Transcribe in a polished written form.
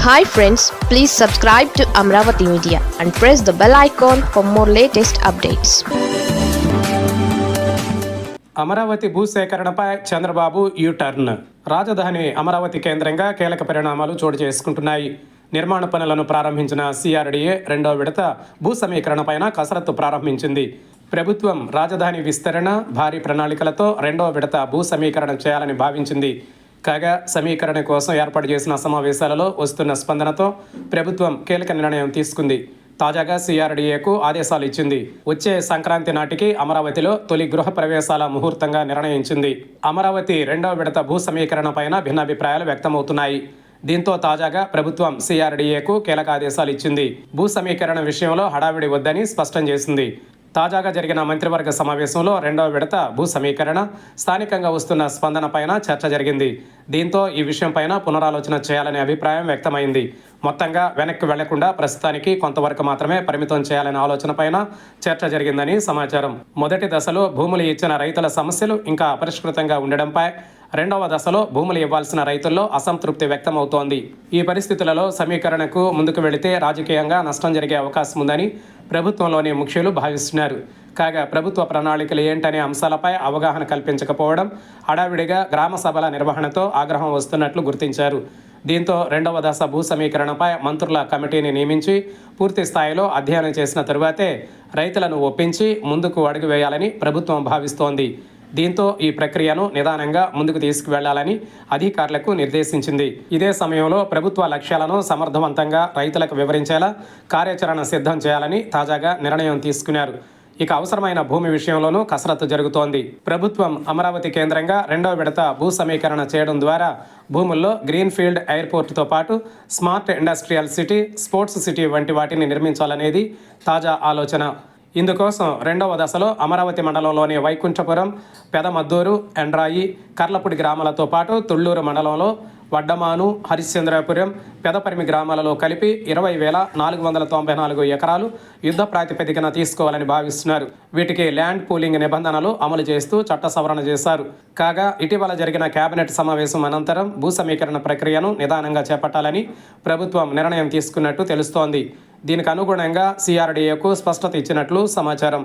Hi friends, please subscribe to Amravati Media and press the bell icon for more latest updates. Amaravati భూసేకరణపై Chandrababu U turn. రాజధాని అమరావతి కేంద్రంగా కీలక పరిణామాలు చోటు చేసుకుంటున్నాయి. నిర్మాణ పనులను ప్రారంభించిన సిఆర్డీఏ రెండో విడత భూ సమీకరణపైన కసరత్తు ప్రారంభించింది. ప్రభుత్వం రాజధాని విస్తరణ, భారీ ప్రణాళికలతో రెండో విడత భూ సమీకరణ చేయాలని భావించింది. కాగా సమీకరణ కోసం ఏర్పాటు చేసిన సమావేశాలలో వస్తున్న స్పందనతో ప్రభుత్వం కీలక నిర్ణయం తీసుకుంది. తాజాగా సిఆర్డీఏకు ఆదేశాలు ఇచ్చింది. వచ్చే సంక్రాంతి నాటికి అమరావతిలో తొలి గృహ ప్రవేశాల ముహూర్తంగా నిర్ణయించింది. అమరావతి రెండవ విడత భూ సమీకరణ పైన భిన్నాభిప్రాయాలు వ్యక్తమవుతున్నాయి. దీంతో తాజాగా ప్రభుత్వం సిఆర్డీఏకు కీలక ఆదేశాలు ఇచ్చింది. భూ సమీకరణ విషయంలో హడావిడి వద్దని స్పష్టం చేసింది. తాజాగా జరిగిన మంత్రివర్గ సమావేశంలో రెండవ విడత భూ సమీకరణ, స్థానికంగా వస్తున్న స్పందనపైన చర్చ జరిగింది. దీంతో ఈ విషయంపైన పునరాలోచన చేయాలనే అభిప్రాయం వ్యక్తమైంది. మొత్తంగా వెనక్కి వెళ్లకుండా ప్రస్తుతానికి కొంతవరకు మాత్రమే పరిమితం చేయాలనే ఆలోచనపైన చర్చ జరిగిందని సమాచారం. మొదటి దశలో భూములు ఇచ్చిన రైతుల సమస్యలు ఇంకా అపరిష్కృతంగా ఉండడంపై, రెండవ దశలో భూములు ఇవ్వాల్సిన రైతుల్లో అసంతృప్తి వ్యక్తమవుతోంది. ఈ పరిస్థితులలో సమీకరణకు ముందుకు వెళితే రాజకీయంగా నష్టం జరిగే అవకాశం ఉందని ప్రభుత్వంలోని ముఖ్యులు భావిస్తున్నారు. కాగా ప్రభుత్వ ప్రణాళికలు ఏంటనే అంశాలపై అవగాహన కల్పించకపోవడం, హడావిడిగా గ్రామ సభల నిర్వహణతో ఆగ్రహం వస్తున్నట్లు గుర్తించారు. దీంతో రెండవ దశ భూ సమీకరణపై మంత్రుల కమిటీని నియమించి పూర్తి స్థాయిలో అధ్యయనం చేసిన తరువాతే రైతులను ఒప్పించి ముందుకు అడుగు వేయాలని ప్రభుత్వం భావిస్తోంది. దీంతో ఈ ప్రక్రియను నిదానంగా ముందుకు తీసుకువెళ్లాలని అధికారులకు నిర్దేశించింది. ఇదే సమయంలో ప్రభుత్వ లక్ష్యాలను సమర్థవంతంగా రైతులకు వివరించేలా కార్యాచరణ సిద్ధం చేయాలని తాజాగా నిర్ణయం తీసుకున్నారు. ఇక అవసరమైన భూమి విషయంలోనూ కసరత్తు జరుగుతోంది. ప్రభుత్వం అమరావతి కేంద్రంగా రెండో విడత భూ సమీకరణ చేయడం ద్వారా భూముల్లో గ్రీన్ఫీల్డ్ ఎయిర్పోర్టుతో పాటు smart industrial city, sports city వంటి వాటిని నిర్మించాలనేది తాజా ఆలోచన. ఇందుకోసం రెండవ దశలో అమరావతి మండలంలోని వైకుంఠపురం, పెదమద్దూరు, ఎండ్రాయి, కర్లపూడి గ్రామాలతో పాటు తుళ్లూరు మండలంలో వడ్డమాను, హరిశ్చంద్రపురం, పెదపరిమి గ్రామాలలో కలిపి 20,494 ఎకరాలు యుద్ధ ప్రాతిపదికన తీసుకోవాలని భావిస్తున్నారు. వీటికి ల్యాండ్ పూలింగ్ నిబంధనలు అమలు చేస్తూ చట్ట సవరణ చేశారు. కాగా ఇటీవల జరిగిన కేబినెట్ సమావేశం అనంతరం భూ సమీకరణ ప్రక్రియను నిదానంగా చేపట్టాలని ప్రభుత్వం నిర్ణయం తీసుకున్నట్టు తెలుస్తోంది. దీనికి అనుగుణంగా సిఆర్డీఏకు స్పష్టత ఇచ్చినట్లు సమాచారం.